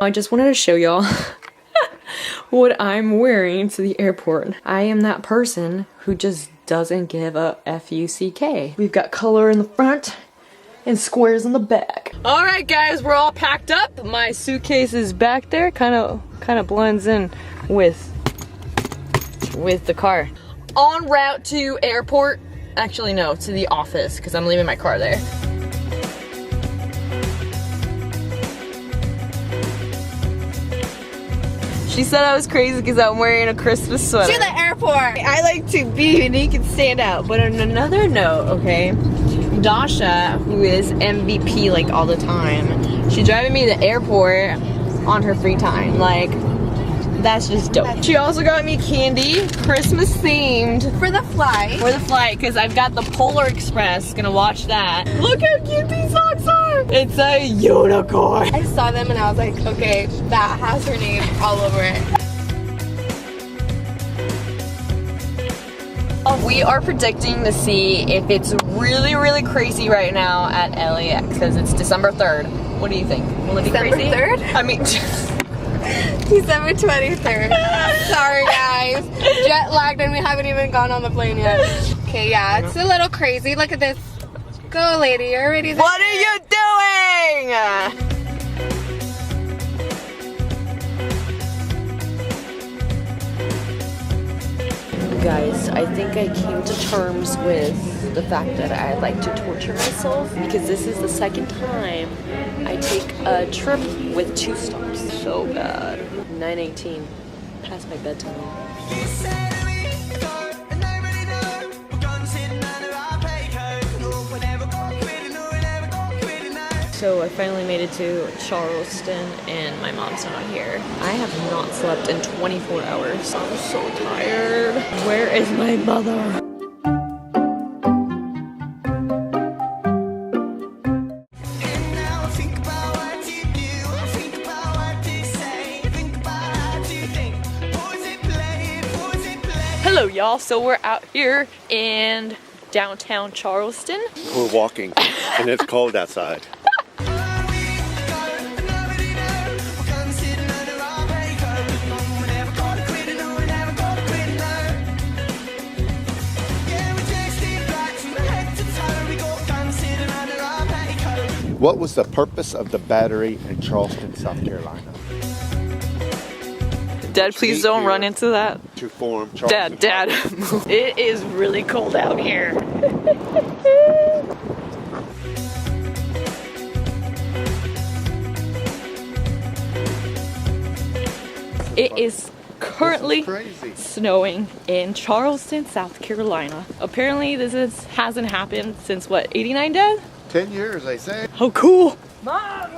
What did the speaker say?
I just wanted to show y'all what I'm wearing to the airport. I am that person who just doesn't give a F-U-C-K. We've got color in the front and squares in the back. All right, guys, we're all packed up. My suitcase is back there, kind of blends in with the car. En route to airport. Actually, no, to the office because I'm leaving my car there. She said I was crazy because I'm wearing a Christmas sweater. To the airport! I like to be unique and stand out. But on another note, okay, Dasha, who is MVP like all the time, she's driving me to the airport on her free time. Like, that's just dope. She also got me candy, Christmas themed. For the flight. For the flight, because I've got the Polar Express, gonna watch that. Look how cute these socks are! It's a unicorn! I saw them and I was like, okay, that has her name all over it. We are predicting to see if it's really, really crazy right now at LAX, because it's December 3rd. What do you think? Will it be December crazy? 3rd? I mean... December 23rd. Sorry guys. Jet lagged and we haven't even gone on the plane yet. Okay, yeah, it's a little crazy. Look at this. Go lady, you're already there. What are you doing? Guys, I think I came to terms with the fact that I like to torture myself because this is the second time I take a trip with 2 stops. So bad. 9:18, past my bedtime. So I finally made it to Charleston and my mom's not here. I have not slept in 24 hours. I'm so tired. Where is my mother? Hello y'all, so we're out here in downtown Charleston. We're walking and it's cold outside. What was the purpose of the battery in Charleston, South Carolina? Dad, please don't run into that. To form Charleston. Dad, it is really cold out here. It is currently snowing in Charleston, South Carolina. Apparently this hasn't happened since what, 89, Dad? 10 years, they say. How cool! Mom,